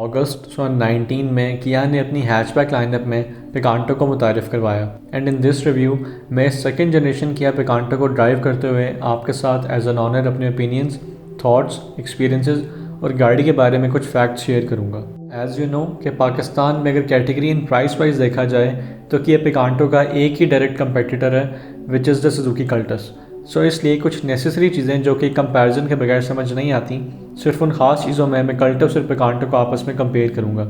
अगस्त 2019 में किया ने अपनी हैचबैक लाइनअप में पिकांटो को मुतारिफ़ करवाया एंड इन दिस रिव्यू मैं सेकंड जनरेशन किया पिकांटो को ड्राइव करते हुए आपके साथ एज एन ऑनर अपने ओपिनियंस, थॉट्स, एक्सपीरियंसेस और गाड़ी के बारे में कुछ फैक्ट्स शेयर करूंगा। एज़ यू नो कि पाकिस्तान में अगर कैटेगरी इन प्राइस वाइज देखा जाए तो किया पिकांटो का एक ही डायरेक्ट कंपेटिटर है which is the Suzuki Cultus. So इसलिए कुछ नेसेसरी चीज़ें जो कि कंपैरिजन के बगैर समझ नहीं आती, सिर्फ उन ख़ास चीज़ों में मैं कल्टस और पिकांटो को आपस में कंपेयर करूँगा,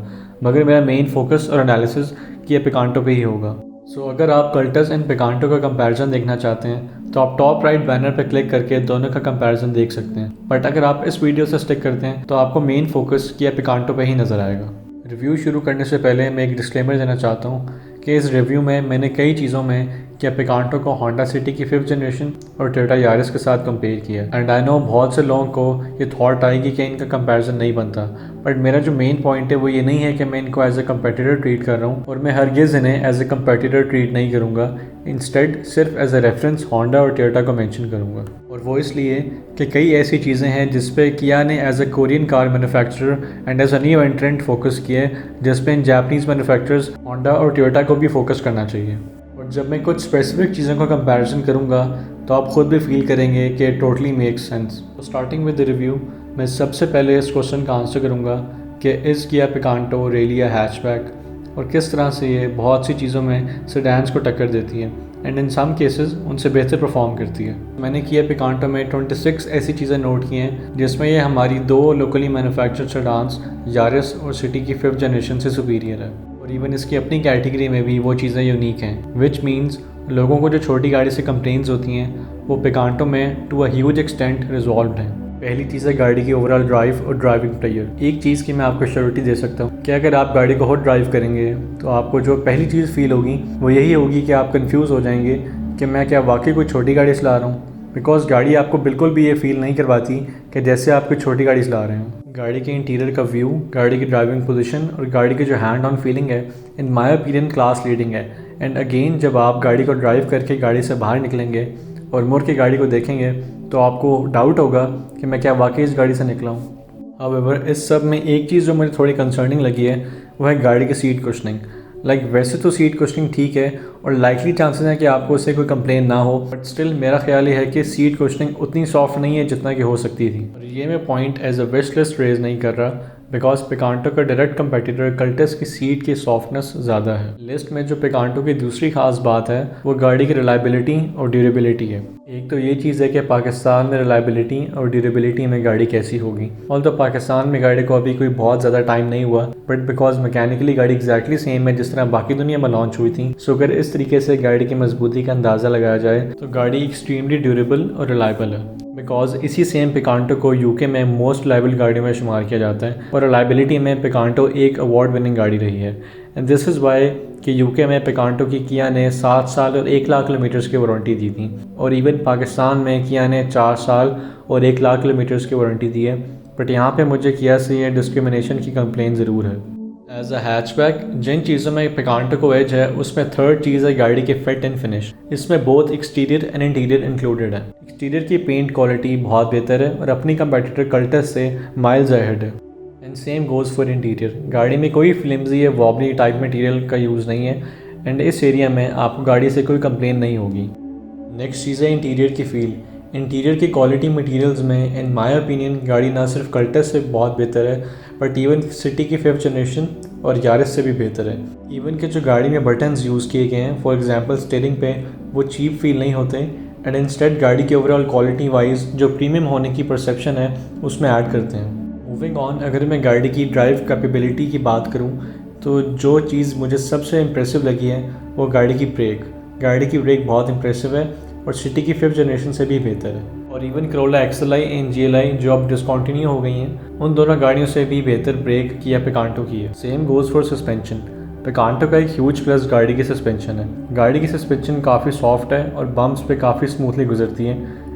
मगर मेरा मेन फोकस और एनालिसिस किया पिकांटो पे ही होगा। सो अगर आप कल्टस एंड पिकांटो का कंपैरिजन देखना चाहते हैं तो आप टॉप राइट बैनर पर क्लिक करके दोनों का कंपैरिजन देख सकते हैं। बट अगर आप इस वीडियो से स्टिक करते हैं तो आपको मेन फोकस किया पिकांटो पे ही नज़र आएगा। रिव्यू शुरू करने से पहले मैं एक डिस्क्लेमर देना चाहता हूँ कि इस रिव्यू में मैंने कई चीज़ों में किया पिकांटो को होंडा सिटी की 5th जनरेशन और टोयोटा यारिस के साथ कंपेयर किया एंड आई नो बहुत से लोगों को ये थॉट आएगी कि इनका कंपैरिजन नहीं बनता, बट मेरा जो मेन पॉइंट है वो ये नहीं है कि मैं इनको एज ए कंपेटिटर ट्रीट कर रहा हूँ और मैं हरगिज़ इन्हें एज ए कंपेटिटर ट्रीट नहीं करूँगा। इंस्टेड सिर्फ एज ए रेफरेंस होंडा और टोयोटा को मेंशन करूँगा, और वो इसलिए कि कई ऐसी चीज़ें हैं जिस पे किया ने as a Korean car manufacturer and as a new entrant focus किया है, जिस पे इन जापानीज़ मैन्युफैक्चरर्स होंडा और टोयोटा को भी फोकस करना चाहिए। और जब मैं कुछ स्पेसिफिक चीज़ों का कंपैरिजन करूँगा तो आप खुद भी फील करेंगे कि टोटली मेक्स सेंस। तो स्टार्टिंग विद द रिव्यू मैं सबसे पहले इस क्वेश्चन का आंसर करूँगा कि is Kia Picanto really a hatchback, और किस तरह से ये बहुत सी चीज़ों में सेडान्स को टक्कर देती है एंड इन सम केसेस उनसे बेहतर परफॉर्म करती है। मैंने किया पिकांटो में 26 ऐसी चीज़ें नोट की हैं जिसमें ये हमारी दो लोकली मैन्युफैक्चर्ड सेडान्स यारिस और सिटी की 5th जनरेशन से सुपीरियर है, और इवन इसकी अपनी कैटेगरी में भी वो चीज़ें यूनिक हैं, विच मीन्स लोगों को जो छोटी गाड़ी से कंप्लेंट्स होती हैं वो पिकांटो में to a huge extent resolved हैं। पहली चीज़ है गाड़ी की ओवरऑल ड्राइव और ड्राइविंग प्लेयर। एक चीज़ की मैं आपको श्योरिटी दे सकता हूँ कि अगर आप गाड़ी को खुद ड्राइव करेंगे तो आपको जो पहली चीज़ फील होगी वो यही होगी कि आप कंफ्यूज हो जाएंगे कि मैं क्या वाकई कोई छोटी गाड़ी चला रहा हूँ, बिकॉज गाड़ी आपको बिल्कुल भी ये फील नहीं करवाती कि जैसे आप कोई छोटी गाड़ी चला रहे हो। गाड़ी के इंटीरियर का व्यू, गाड़ी की ड्राइविंग पोजीशन और गाड़ी की जो हैंड ऑन फीलिंग है in my opinion class leading है। एंड अगेन जब आप गाड़ी को ड्राइव करके गाड़ी से बाहर निकलेंगे और मुड़ के गाड़ी को देखेंगे तो आपको डाउट होगा कि मैं क्या वाकई इस गाड़ी से निकला हूँ। हाउएवर इस सब में एक चीज़ जो मुझे थोड़ी कंसर्निंग लगी है वो है गाड़ी की सीट कुशनिंग। वैसे तो सीट कुशनिंग ठीक है और लाइकली चांसेस हैं कि आपको उससे कोई कंप्लेन ना हो, बट स्टिल मेरा ख्याल ये है कि सीट कुशनिंग उतनी सॉफ्ट नहीं है जितना कि हो सकती थी। और ये मैं point as a wish list raise नहीं कर रहा, बिकॉज पिकांटो का डायरेक्ट कंपेटिटर कल्टस की सीट की सॉफ्टनेस ज़्यादा है। लिस्ट में जो पिकांटो की दूसरी खास बात है वो गाड़ी की रिलायबिलिटी और ड्यूरेबिलिटी है। एक तो ये चीज़ है कि पाकिस्तान में रिलायबिलिटी और ड्यूरेबिलिटी में गाड़ी कैसी होगी। ऑल्दो पाकिस्तान में गाड़ी को अभी कोई बहुत ज़्यादा टाइम नहीं हुआ, बट बिकॉज मैकेनिकली गाड़ी एग्जैक्टली सेम है जिस तरह बाकी दुनिया में लॉन्च हुई थी। सो अगर इस तरीके से गाड़ी की मजबूती का अंदाज़ा लगाया जाए तो गाड़ी एक्सट्रीमली ड्यूरेबल और रिलायबल है, बिकॉज इसी सेम पिकांटो को यूके में मोस्ट रिलायबल गाड़ियों में शुमार किया जाता है और रिलायबिलिटी में पिकांटो एक अवार्ड विनिंग गाड़ी रही है। एंड दिस इज़ वाई कि यूके में पिकांटो की किया ने 7 साल और 1 लाख किलोमीटर्स की वारंटी दी थी, और इवन पाकिस्तान में किया ने 4 साल और 1 लाख किलोमीटर्स की वारंटी दी है। बट यहाँ पे मुझे किया से ये डिस्क्रिमिनेशन की कंप्लेन ज़रूर है। एज अ हैचबैक जिन चीज़ों में पिकांटो को एज है उसमें थर्ड चीज़ है गाड़ी के फिट एंड फिनिश। इसमें both exterior and interior included है। एक्सटीरियर की पेंट क्वालिटी बहुत बेहतर है और अपनी कंपेटिटर कल्टस से माइल्स अहेड है। And same goes for interior. गाड़ी में कोई फ्लिम्जी या वॉबली टाइप मटेरियल का यूज़ नहीं है एंड इस एरिया में आपको गाड़ी से कोई कंप्लेन नहीं होगी। नेक्स्ट चीज़ है इंटीरियर की फील। इंटीरियर की क्वालिटी मटेरियल्स में इन माय ओपिनियन गाड़ी ना सिर्फ कल्टस से बहुत बेहतर है बट इवन सिटी की 5th जनरेशन और यारिस से भी बेहतर है। इवन के जो गाड़ी में बटन्स यूज़ किए गए हैं, फॉर एग्जांपल स्टीयरिंग पे, वो चीप फील नहीं होते एंड इंस्टेड गाड़ी के ओवरऑल क्वालिटी वाइज जो प्रीमियम होने की परसेप्शन है उसमें ऐड करते हैं। मूविंग ऑन, अगर मैं गाड़ी की ड्राइव कैपेबिलिटी की बात करूँ तो जो चीज़ मुझे सबसे इम्प्रेसिव लगी है वो गाड़ी की ब्रेक। गाड़ी की ब्रेक बहुत इम्प्रेसिव है और सिटी की 5th जनरेशन से भी बेहतर है। और even Corolla XLI and GLI जो अब डिसकॉन्टिन्यू हो गई हैं, उन दोनों गाड़ियों से भी बेहतर ब्रेक किया पिकांटो की है। Same goes for suspension. Picanto का एक ह्यूज प्लस गाड़ी की सस्पेंशन है। गाड़ी की सस्पेंशन काफ़ी सॉफ्ट है और बम्प्स पे काफ़ी स्मूथली गुजरती है।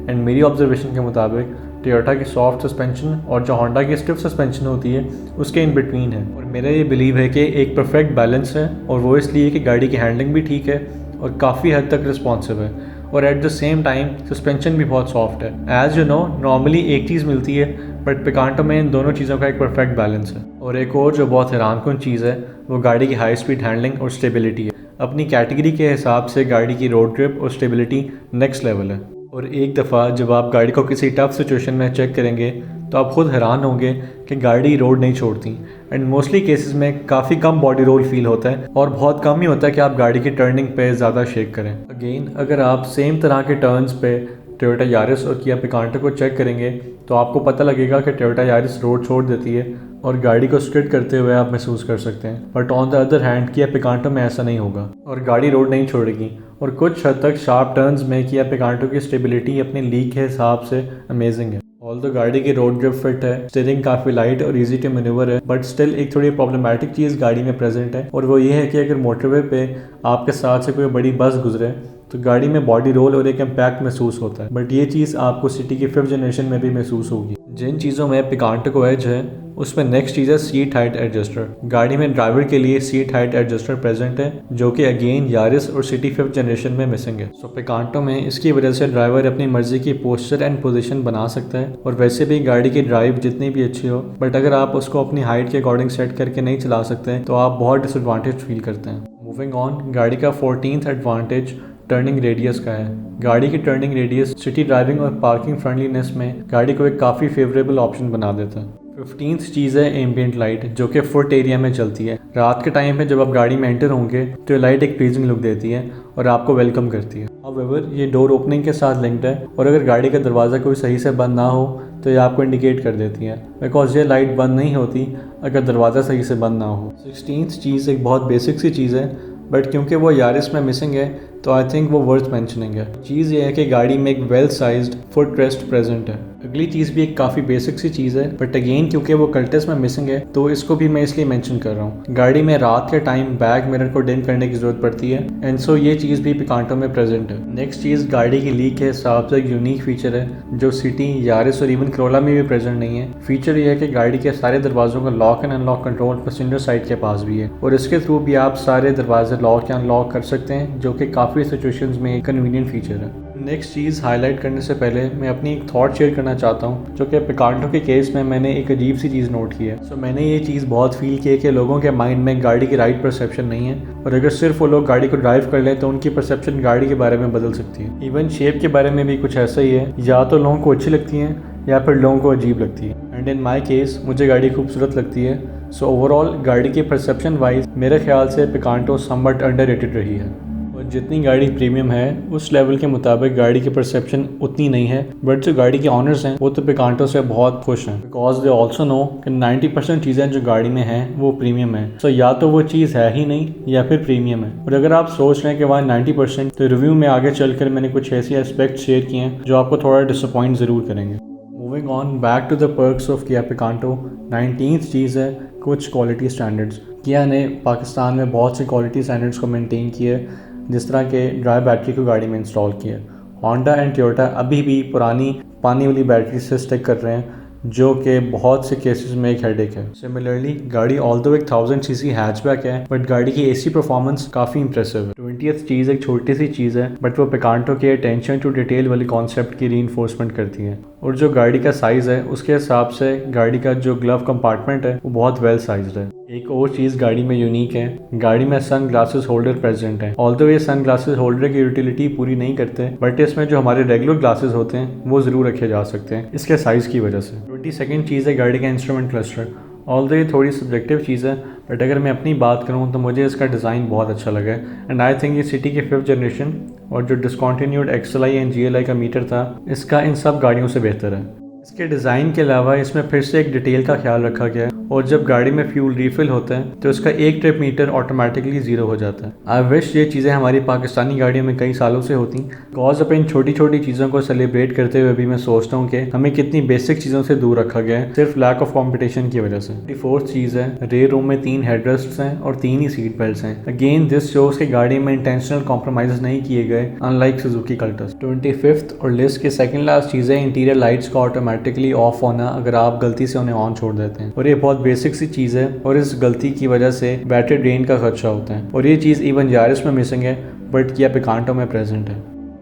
एंड मेरी ऑब्जर्वेशन के मुताबिक टोयोटा की सॉफ्ट सस्पेंशन और जो होंडा की स्टिफ सस्पेंशन होती है उसके इन बिटवीन है। और मेरा ये बिलीव है कि एक परफेक्ट बैलेंस है, और वो इसलिए कि गाड़ी की हैंडलिंग भी ठीक है और काफ़ी हद तक रिस्पॉन्सिव है, और at the same time suspension भी बहुत सॉफ्ट है। एज यू नो, नॉर्मली एक चीज़ मिलती है, बट पिकांटो में इन दोनों चीज़ों का एक परफेक्ट बैलेंस है। और एक और जो बहुत हैरानकुन चीज़ है वो गाड़ी की हाई स्पीड हैंडलिंग और स्टेबिलिटी है। अपनी कैटेगरी के हिसाब से गाड़ी की रोड ग्रिप और स्टेबिलिटी नेक्स्ट लेवल है। और एक दफ़ा जब आप गाड़ी को किसी टफ सिचुएशन में चेक करेंगे तो आप खुद हैरान होंगे कि गाड़ी रोड नहीं छोड़ती। एंड मोस्टली केसेस में काफ़ी कम बॉडी रोल फील होता है और बहुत कम ही होता है कि आप गाड़ी की टर्निंग पे ज़्यादा शेक करें। अगेन, अगर आप सेम तरह के टर्न्स पे टोयोटा यारिस और किया पिकांटो को चेक करेंगे तो आपको पता लगेगा कि टोयोटा यारिस रोड छोड़ देती है और गाड़ी को स्किड करते हुए आप महसूस कर सकते हैं। But on the other hand Kia Picanto में ऐसा नहीं होगा और गाड़ी रोड नहीं छोड़ेगी। और कुछ हद तक शार्प टर्न्स में किया पिकांटो की स्टेबिलिटी अपनी लीक के हिसाब से अमेजिंग है। ऑल्दो गाड़ी की रोड ग्रिप फिट है, स्टीयरिंग काफ़ी लाइट और इजी टू मैन्यूवर है, बट स्टिल एक थोड़ी प्रॉब्लमेटिक चीज़ गाड़ी में प्रेजेंट है, और वो ये है कि अगर मोटरवे पे आपके साथ से कोई बड़ी बस गुजरे तो गाड़ी में बॉडी रोल और एक इम्पैक्ट महसूस होता है। बट ये चीज़ आपको सिटी की 5th जनरेशन में भी महसूस होगी। जिन चीज़ों में पिकांटो को एज है उसमें नेक्स्ट चीज़ है सीट हाइट एडजस्टर। गाड़ी में ड्राइवर के लिए सीट हाइट एडजस्टर प्रेजेंट है, जो कि अगेन यारिस और सिटी 5th जनरेशन में मिसिंग है। सो पिकांटो में इसकी वजह से ड्राइवर अपनी मर्जी की पोस्चर एंड पोजीशन बना सकता है, और वैसे भी गाड़ी की ड्राइव जितनी भी अच्छी हो, बट अगर आप उसको अपनी हाइट के अकॉर्डिंग सेट करके नहीं चला सकते तो आप बहुत डिसएडवांटेज फील करते हैं। मूविंग ऑन, गाड़ी का 14th एडवांटेज टर्निंग रेडियस का है। गाड़ी की टर्निंग रेडियस सिटी ड्राइविंग और पार्किंग फ्रेंडलीनेस में गाड़ी को एक काफ़ी फेवरेबल ऑप्शन बना देता है। 15th चीज़ है एम्बियंट लाइट, जो कि फुट एरिया में चलती है। रात के टाइम में जब आप गाड़ी में एंटर होंगे तो ये लाइट एक प्लीजिंग लुक देती है और आपको वेलकम करती है। हाउएवर, ये डोर ओपनिंग के साथ लिंक्ड है, और अगर गाड़ी का दरवाज़ा कोई सही से बंद ना हो तो ये आपको इंडिकेट कर देती है, बिकॉज ये लाइट बंद नहीं होती अगर दरवाज़ा सही से बंद ना हो। 16th चीज़ एक बहुत बेसिक सी चीज़ है, बट क्योंकि वो यारिस में मिसिंग है तो आई थिंक वो वर्थ मेंशनिंग है। चीज़ ये है कि गाड़ी में एक well sized foot rest present है। अगली चीज़ भी एक काफ़ी बेसिक सी चीज़ है, बट अगेन क्योंकि वो कल्टस में मिसिंग है तो इसको भी मैं इसलिए मेंशन कर रहा हूँ। गाड़ी में रात के टाइम बैक मिरर को डिम करने की ज़रूरत पड़ती है, एंड सो ये चीज़ भी पिकांटो में प्रेजेंट है। नेक्स्ट चीज़ गाड़ी की लीक के हिसाब से एक यूनिक फीचर है जो सिटी, यारिस और इवन करोला में भी प्रेजेंट नहीं है। फीचर ये है कि गाड़ी के सारे दरवाज़ों का lock and unlock control passenger side के पास भी है, और इसके थ्रू भी आप सारे दरवाजे लॉक या अनलॉक कर सकते हैं, जो कि काफ़ी सिचुएशंस में एक कन्वीनियंट फीचर है। नेक्स्ट चीज़ हाईलाइट करने से पहले मैं अपनी एक थॉट शेयर करना चाहता हूँ, जो कि पिकांटो के केस में मैंने एक अजीब सी चीज़ नोट की है। सो मैंने ये चीज़ बहुत फील की है कि लोगों के माइंड में गाड़ी की राइट परसेप्शन नहीं है, और अगर सिर्फ वो लोग गाड़ी को ड्राइव कर लें तो उनकी परसेप्शन गाड़ी के बारे में बदल सकती है। इवन शेप के बारे में भी कुछ ऐसा ही है, या तो लोगों को अच्छी लगती है या फिर लोगों को अजीब लगती है। एंड इन माई केस मुझे गाड़ी खूबसूरत लगती है। सो ओवरऑल गाड़ी की परसेप्शन वाइज मेरे ख्याल से पिकांटो समवट अंडररेटेड रही है, और जितनी गाड़ी प्रीमियम है उस लेवल के मुताबिक गाड़ी की परसेप्शन उतनी नहीं है। बट जो गाड़ी के ऑनर्स हैं वो तो पिकांटो से बहुत खुश हैं, बिकॉज दे ऑल्सो नो कि 90% चीज़ें जो गाड़ी में हैं वो प्रीमियम है। सो या तो वो चीज़ है ही नहीं या फिर प्रीमियम है। और अगर आप सोच रहे हैं कि वहाँ 90%, तो रिव्यू में आगे चलकर मैंने कुछ ऐसे एस्पेक्ट शेयर किए हैं जो आपको थोड़ा डिसअपॉइंट ज़रूर करेंगे। Moving on back to the perks of Kia Picanto, 19th चीज़ है कुछ क्वालिटी स्टैंडर्ड्स। किया ने पाकिस्तान में बहुत से क्वालिटी स्टैंडर्ड्स को मेंटेन किए, जिस तरह के ड्राई बैटरी को गाड़ी में इंस्टॉल किया। होंडा एंड टोयोटा अभी भी पुरानी पानी वाली बैटरी से स्टिक कर रहे हैं, जो कि बहुत से केसेस में एक हेडेक है। सिमिलरली गाड़ी ऑल्दो एक 1000 सीसी हैचबैक है, बट गाड़ी की एसी परफॉर्मेंस काफ़ी इंप्रेसिव है। 20th चीज़ एक छोटी सी चीज़ है, बट वो पिकांटो के अटेंशन टू डिटेल वाली कॉन्सेप्ट की रीइंफोर्समेंट करती है। और जो गाड़ी का साइज़ है उसके हिसाब से गाड़ी का जो ग्लव कंपार्टमेंट है वो बहुत वेल साइज्ड है। एक और चीज़ गाड़ी में यूनिक है, गाड़ी में सन ग्लासेस होल्डर प्रेजेंट है। ऑल्दो ये सन ग्लासेस होल्डर की यूटिलिटी पूरी नहीं करते, बट इसमें जो हमारे रेगुलर ग्लासेस होते हैं वो ज़रूर रखे जा सकते हैं इसके साइज़ की वजह से। 22nd चीज़ है गाड़ी का इंस्ट्रूमेंट क्लस्टर। ऑल्दो ये थोड़ी सब्जेक्टिव चीज़ है, बट अगर मैं अपनी बात करूँ तो मुझे इसका डिज़ाइन बहुत अच्छा लगा है, एंड आई थिंक ये सिटी की 5th जनरेशन और जो डिसकॉन्टिन्यूड XLI एंड GLI का मीटर था इसका इन सब गाड़ियों से बेहतर है। इसके डिज़ाइन के अलावा इसमें फिर से एक डिटेल का ख्याल रखा गया है, और जब गाड़ी में फ्यूल रिफिल होता है तो इसका एक ट्रिप मीटर ऑटोमेटिकली ज़ीरो हो जाता है। आई विश ये चीज़ें हमारी पाकिस्तानी गाड़ियों में कई सालों से होती, बिकॉज अब इन छोटी छोटी चीज़ों को सेलिब्रेट करते हुए भी मैं सोचता हूँ कि हमें कितनी बेसिक चीज़ों से दूर रखा गया है सिर्फ लैक ऑफ कॉम्पिटिशन की वजह से। फोर्थ चीज़ है, रेयर रूम में 3 हेडरेस्ट्स हैं और 3 ही सीट बेल्ट हैं। अगेन दिस शोज कि गाड़ी में इंटेंशनल कॉम्प्रोमाइज नहीं किए गए अनलाइक सुजुकी कल्टस। 25th और लिस्ट की सेकंड लास्ट चीज़ है इंटीरियर लाइट्स का ऑटोमेटिकली ऑफ होना अगर आप गलती से उन्हें ऑन छोड़ देते हैं, और ये बहुत बेसिक सी चीज़ है और इस गलती की वजह से बैटरी ड्रेन का खर्चा होता है, और ये चीज़ इवन यारिस में मिसिंग है बट किया पिकांटो में प्रेजेंट है।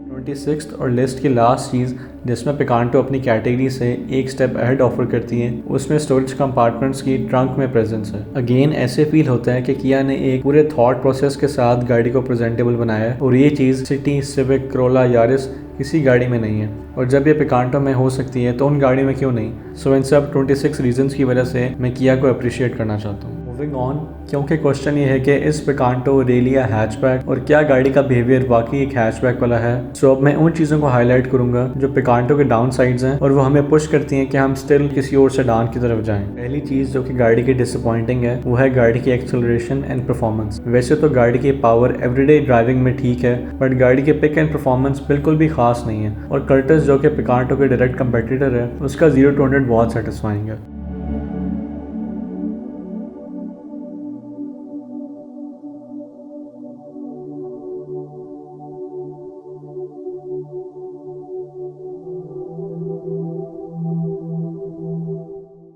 26th और लिस्ट की लास्ट चीज़ जिसमें पिकांटो अपनी कैटेगरी से एक स्टेप अहेड ऑफर करती है उसमें स्टोरेज कंपार्टमेंट्स की ट्रंक में प्रेजेंस है। अगेन ऐसे फील होता है कि किया ने एक पूरे थॉट प्रोसेस के साथ गाड़ी को प्रेजेंटेबल बनाया है, और ये चीज़ सिटी, सिविक, कोरोला, यारिस किसी गाड़ी में नहीं है, और जब ये पिकांटो में हो सकती है तो उन गाड़ी में क्यों नहीं। सो इन सब 26 रीजंस की वजह से मैं किया को अप्रिशिएट करना चाहता हूँ। मूविंग ऑन, क्योंकि क्वेश्चन ये है कि इस पिकांटो रेलिया हैचबैक और क्या गाड़ी का बिहेवियर वाकई एक हैचबैक वाला है। सो अब मैं उन चीज़ों को हाईलाइट करूंगा जो पिकांटो के डाउन साइड्स हैं और वो हमें पुश करती हैं कि हम स्टिल किसी और सेडान की तरफ जाएं। पहली चीज़ जो कि गाड़ी की डिसअपॉइंटिंग है वो है गाड़ी की एक्सेलरेशन एंड परफॉर्मेंस। वैसे तो गाड़ी की पावर एवरीडे ड्राइविंग में ठीक है, बट गाड़ी के पिक एंड परफॉर्मेंस बिल्कुल भी खास नहीं है, और कर्टस जो कि पिकांटो के डायरेक्ट कंपेटिटर है उसका 0 to 100 बहुत सेटिस्फाइंग है।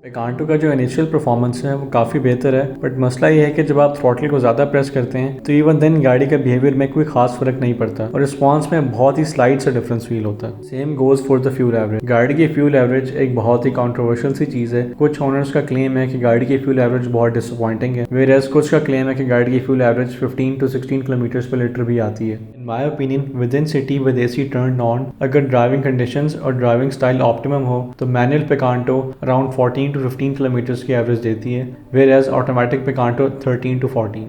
पिकांटो का जो इनिशियल परफॉर्मेंस है वो काफ़ी बेहतर है, बट मसला ये है कि जब आप थ्रॉटल को ज़्यादा प्रेस करते हैं तो इवन देन गाड़ी का बिहेवियर में कोई खास फर्क नहीं पड़ता और रिस्पॉन्स में बहुत ही स्लाइड सा डिफरेंस फील होता है। Same goes for the fuel average. गाड़ी की फ्यूल एवरेज एक बहुत ही कॉन्ट्रोवर्शियल सी चीज़ है। कुछ ओनर्स का क्लेम है कि गाड़ी की फ्यूल एवरेज बहुत डिसअपॉइंटिंग है, वेयरएज कुछ का क्लेम है कि गाड़ी की fuel average 15 to 16 kilometre per litre भी आती है। In my opinion within city with AC turn on, अगर ड्राइविंग कंडीशंस और ड्राइविंग स्टाइल ऑप्टिमम हो तो manual Picanto around 14 to 15 kilometre की एवरेज देती है, whereas automatic Picanto 13 to 14।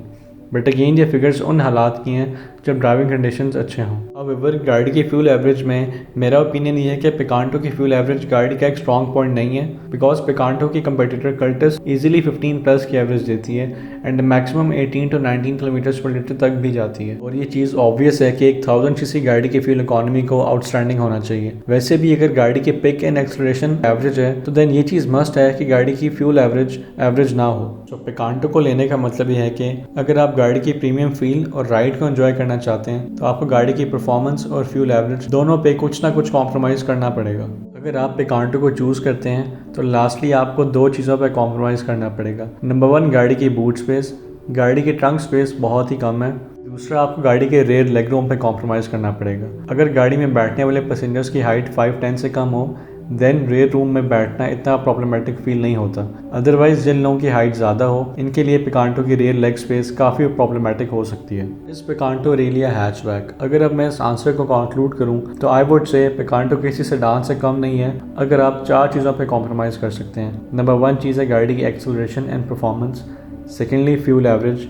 But again ये फिगर्स उन हालात की हैं जब ड्राइविंग कंडीशंस अच्छे हों। हाउएवर गाड़ी की फ्यूल एवरेज में मेरा ओपिनियन ये है कि पिकांटो की फ्यूल एवरेज गाड़ी का एक स्ट्रॉन्ग पॉइंट नहीं है, बिकॉज पिकांटो की कंपेटिटर कर्टस इजीली 15 प्लस की एवरेज देती है and maximum 18 to 19 kilometre per litre तक भी जाती है, और ये चीज़ ऑब्वियस है कि एक 1000 सीसी गाड़ी की फ्यूल इकोनॉमी को आउटस्टैंडिंग होना चाहिए। वैसे भी अगर गाड़ी की पिक एंड एक्सलरेशन एवरेज है तो देन ये चीज़ मस्ट है कि गाड़ी की फ्यूल एवरेज ना हो। तो पिकांटो को लेने का मतलब ये है कि अगर आप गाड़ी की प्रीमियम फील और राइड को एंजॉय करना चाहते हैं तो आपको गाड़ी की परफॉर्मेंस और फ्यूल एवरेज दोनों पे कुछ ना कुछ कॉम्प्रोमाइज़ करना पड़ेगा। अगर आप पिकांटो को चूज़ करते हैं तो लास्टली आपको 2 चीज़ों पे कॉम्प्रोमाइज़ करना पड़ेगा। नंबर 1, गाड़ी की बूट स्पेस। गाड़ी की ट्रंक स्पेस बहुत ही कम है। दूसरा, आपको गाड़ी के रेयर लेग रूम पे कॉम्प्रोमाइज़ करना पड़ेगा। अगर गाड़ी में बैठने वाले पैसेंजर्स की हाइट 5'10" से कम हो देन रेयर रूम में बैठना इतना प्रॉब्लमेटिक फील नहीं होता। अदरवाइज जिन लोगों की हाइट ज़्यादा हो इनके लिए पिकांटो की रेयर लेग स्पेस काफ़ी प्रॉब्लमेटिक हो सकती है। इस पिकांटो रेलिया हैचबैक, अगर अब मैं इस आंसर को कंक्लूड करूं तो आई वुड से पिकांटो किसी सेडान से कम नहीं है अगर आप 4 चीज़ों पे कॉम्प्रोमाइज़ कर सकते हैं। नंबर 1 चीज़ है गाड़ी की acceleration and performance, secondly fuel average,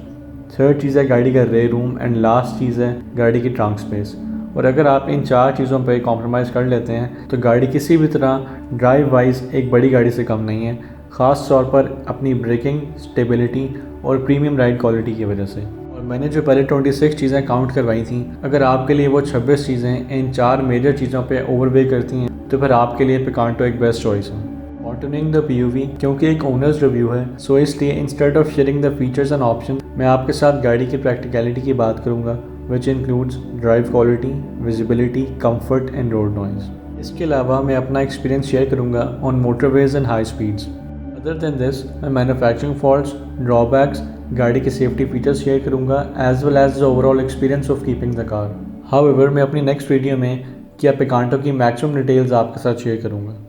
third चीज़ है गाड़ी का रेयर रूम, एंड लास्ट चीज़ है गाड़ी की ट्रंक स्पेस। और अगर आप इन 4 चीज़ों पे कॉम्प्रोमाइज़ कर लेते हैं तो गाड़ी किसी भी तरह ड्राइव वाइज एक बड़ी गाड़ी से कम नहीं है, ख़ास तौर पर अपनी ब्रेकिंग, स्टेबिलिटी और प्रीमियम राइड क्वालिटी की वजह से। और मैंने जो पहले 26 चीज़ें काउंट करवाई थी, अगर आपके लिए वो 26 चीज़ें इन 4 मेजर चीज़ों पे ओवरवे करती हैं तो फिर आपके लिए पिकांटो एक बेस्ट चॉइस है। कॉन्टिन्यूइंग द POV, क्योंकि एक ओनर्स रिव्यू है सो इसलिए instead of sharing the features and option मैं आपके साथ गाड़ी की प्रैक्टिकलिटी की बात करूँगा, which includes drive quality, visibility, comfort and road noise. इसके अलावा मैं अपना एक्सपीरियंस शेयर करूँगा on motorways and high speeds. Other than this, मैं manufacturing faults, drawbacks, गाड़ी के safety features शेयर करूँगा as well as the overall experience of keeping the car. However, मैं अपनी नेक्स्ट वीडियो में क्या पिकांटो की मैक्सिमम डिटेल्स आपके साथ शेयर करूँगा।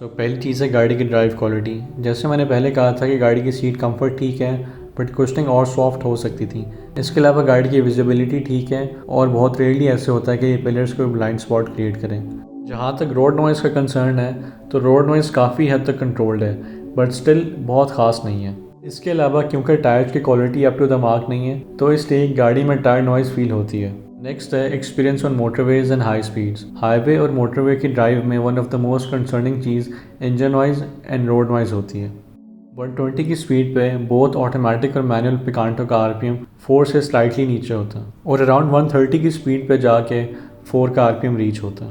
पहली चीज़ है गाड़ी की ड्राइव क्वालिटी। जैसे मैंने पहले कहा था कि गाड़ी की सीट कंफर्ट ठीक है बट कुशनिंग और सॉफ्ट हो सकती थी। इसके अलावा गाड़ी की विजिबिलिटी ठीक है और बहुत रेयरली ऐसे होता है कि ये पिलर्स कोई ब्लाइंड स्पॉट क्रिएट करें। जहाँ तक रोड नॉइज़ का कंसर्न है तो रोड नॉइज़ काफ़ी हद तक कंट्रोल्ड है बट स्टिल बहुत ख़ास नहीं है। इसके अलावा क्योंकि टायर्स की quality up to the mark नहीं है तो इसलिए गाड़ी में टायर नॉइज़ फील होती है। नेक्स्ट है experience on motorways and high speeds. Highway और मोटरवे की ड्राइव में one of the most concerning cheese engine noise and road noise होती है। 120 की स्पीड पे बोथ ऑटोमेटिक और मैनुअल पिकांटो का आरपीएम 4 से स्लाइटली नीचे होता और अराउंड 130 की स्पीड पे जाके 4 का आरपीएम रीच होता।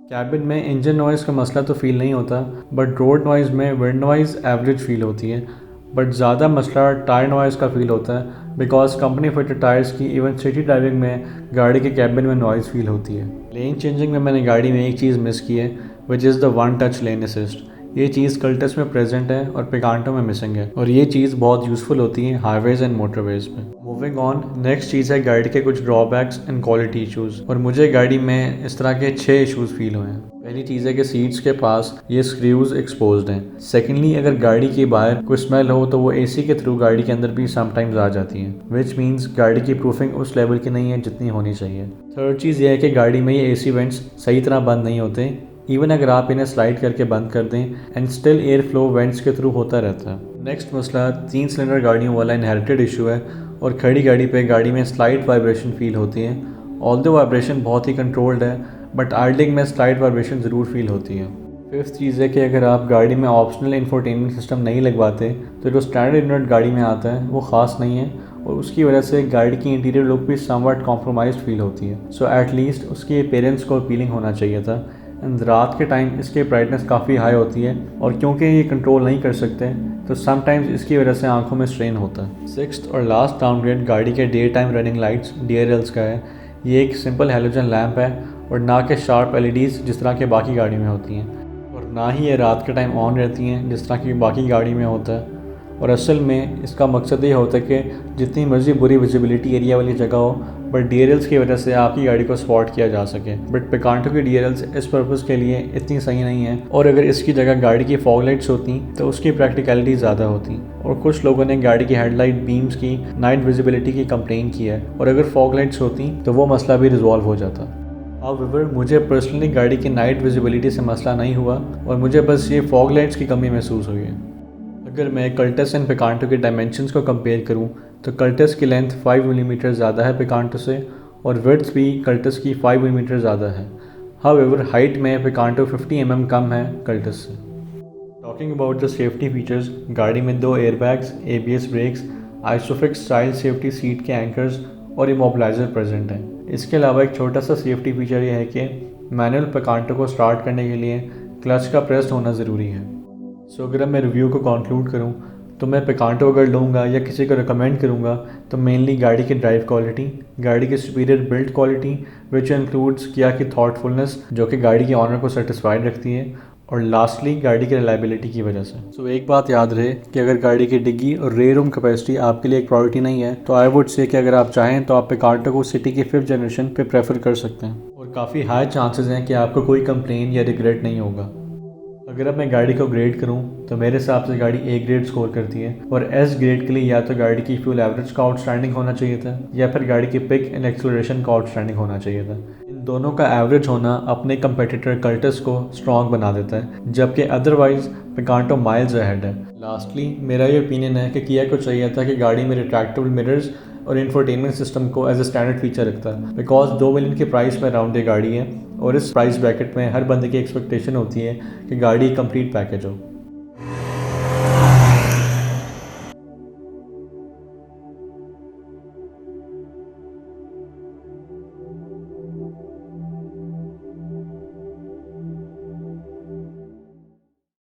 कैबिन में इंजन नॉइज़ का मसला तो फील नहीं होता, बट रोड नॉइज़ में विंड नॉइज़ एवरेज फील होती है, बट ज़्यादा मसला टायर नॉइज़ का फील होता है बिकॉज कंपनी फिटेड टायर्स की इवन सिटी ड्राइविंग में गाड़ी के कैबिन में नॉइज़ फील होती है। लेन चेंजिंग में मैंने गाड़ी में एक चीज़ मिस की है which is the one touch lane assist. ये चीज़ कल्टस में प्रेजेंट है और पिकांटो में मिसिंग है और ये चीज़ बहुत यूज़फुल होती है हाईवेज़ एंड मोटरवेज़ पे। मूविंग ऑन, नेक्स्ट चीज़ है गाड़ी के कुछ ड्रॉबैक्स एंड क्वालिटी इशूज़, और मुझे गाड़ी में इस तरह के 6 इशूज़ फील हुए हैं। पहली चीज़ है कि सीट्स के पास ये स्क्रूज एक्सपोज्ड हैं। सेकेंडली, अगर गाड़ी के बाहर कोई स्मेल हो तो वो एसी के थ्रू गाड़ी के अंदर भी समटाइम्स आ जाती है, विच मीन्स गाड़ी की प्रूफिंग उस लेवल की नहीं है जितनी होनी चाहिए। थर्ड चीज़ ये है कि गाड़ी में ये एसी वेंट्स सही तरह बंद नहीं होते, इवन अगर आप इन्हें स्लाइड करके बंद कर दें and still air flow vents के थ्रू होता रहता है। नेक्स्ट मसला 3 सिलेंडर गाड़ियों वाला इनहेरिटेड इशू है और खड़ी गाड़ी पे गाड़ी में स्लाइट वाइब्रेशन फील होती है। ऑल्दो वाइब्रेशन बहुत ही कंट्रोल्ड है, बट आइडलिंग में स्लाइट वाइब्रेशन ज़रूर फील होती है। फिफ्थ चीज़ है कि अगर आप गाड़ी में ऑप्शनल इंफोटेनमेंट सिस्टम नहीं लगवाते तो जो स्टैंडर्ड यूनिट गाड़ी में आता है वो ख़ास नहीं है और उसकी वजह से गाड़ी की इंटीरियर लुक भी समवट कॉम्प्रोमाइज्ड फील होती है। सो एटलीस्ट उसके पेरेंट्स को अपीलिंग होना चाहिए था। एंड रात के टाइम इसकी ब्राइटनेस काफ़ी हाई होती है और क्योंकि ये कंट्रोल नहीं कर सकते तो समटाइम्स इसकी वजह से आंखों में स्ट्रेन होता है। सिक्स्थ और लास्ट डाउनग्रेड गाड़ी के day time running lights DRLs का है। ये एक सिंपल हैलोजन लैंप है और ना के शार्प LEDs जिस तरह के बाकी गाड़ी में होती हैं, और ना ही ये रात के टाइम ऑन रहती हैं जिस तरह की बाकी गाड़ी में होता है। और असल में इसका मकसद ये होता है कि जितनी मर्जी बुरी विजिबिलिटी एरिया वाली जगह हो बट DRLs की वजह से आपकी गाड़ी को स्पॉट किया जा सके। बट पिकांटो की DRLs इस पर्पज़ के लिए इतनी सही नहीं है, और अगर इसकी जगह गाड़ी की फॉग लाइट्स होती तो उसकी प्रैक्टिकलिटी ज़्यादा होती। और कुछ लोगों ने गाड़ी की हेडलाइट बीम्स की नाइट विजिबिलिटी की कंप्लेन की है, और अगर फॉग लाइट्स होती तो वो मसला भी रिजॉल्व हो जाता। हाउएवर मुझे पर्सनली गाड़ी की नाइट विजिबिलिटी से मसला नहीं हुआ और मुझे बस ये फॉग लाइट्स की कमी महसूस हुई है। अगर मैं कल्टस एंड पिकांटो के डायमेंशंस को कंपेयर करूं तो कल्टस की लेंथ 5 मिलीमीटर ज़्यादा है पिकांटो से, और विड्थ भी कल्टस की 5 मिलीमीटर ज़्यादा है। हाउएवर हाइट में पिकांटो 50 mm कम है कल्टस से। Talking about the safety features, गाड़ी में 2 airbags, ABS brakes, Isofix style safety seat के एंकर्स और इमोबिलाइजर प्रेजेंट हैं। इसके अलावा एक छोटा सा सेफ्टी फीचर यह है कि मैनुअल पिकांटो को स्टार्ट करने के लिए क्लच का प्रेस होना ज़रूरी है। सो अगर मैं रिव्यू को कंक्लूड करूं तो मैं पिकांटो अगर लूँगा या किसी को रिकमेंड करूँगा तो मेनली गाड़ी की ड्राइव क्वालिटी, गाड़ी की superior build quality which includes किया की थॉटफुलनेस जो कि गाड़ी के ऑनर को सेटिस्फाइड रखती है, और लास्टली गाड़ी की रिलायबिलिटी की वजह से। सो एक बात याद रहे कि अगर गाड़ी की डिग्गी और रेयर रूम कैपेसिटी आपके लिए एक प्रायोरिटी नहीं है तो आई वुड से कि अगर आप चाहें तो आप पिकांटो को सिटी की 5th जनरेशन पे प्रेफर कर सकते हैं, और काफ़ी हाई चांसेस हैं कि आपको कोई कंप्लेन या रिग्रेट नहीं होगा। अगर अब मैं गाड़ी को ग्रेड करूं तो मेरे हिसाब से गाड़ी A ग्रेड स्कोर करती है, और S ग्रेड के लिए या तो गाड़ी की फ्यूल एवरेज का आउटस्टैंडिंग होना चाहिए था या फिर गाड़ी की पिक एंड एक्सेलरेशन का आउटस्टैंडिंग होना चाहिए था। इन दोनों का एवरेज होना अपने कंपेटिटर कल्टस को स्ट्रॉन्ग बना देता है, जबकि अदरवाइज पिकांटो माइल्स अहेड है। लास्टली मेरा ये ओपिनियन है कि किया को चाहिए था कि गाड़ी में रिट्रैक्टेबल मिरर्स और इंफोटेनमेंट सिस्टम को एज ए स्टैंडर्ड फीचर रखता है, बिकॉज 2 मिलियन के प्राइस में अराउंड ये गाड़ी है और इस प्राइस ब्रैकेट में हर बंदे की एक्सपेक्टेशन होती है कि गाड़ी कंप्लीट पैकेज हो।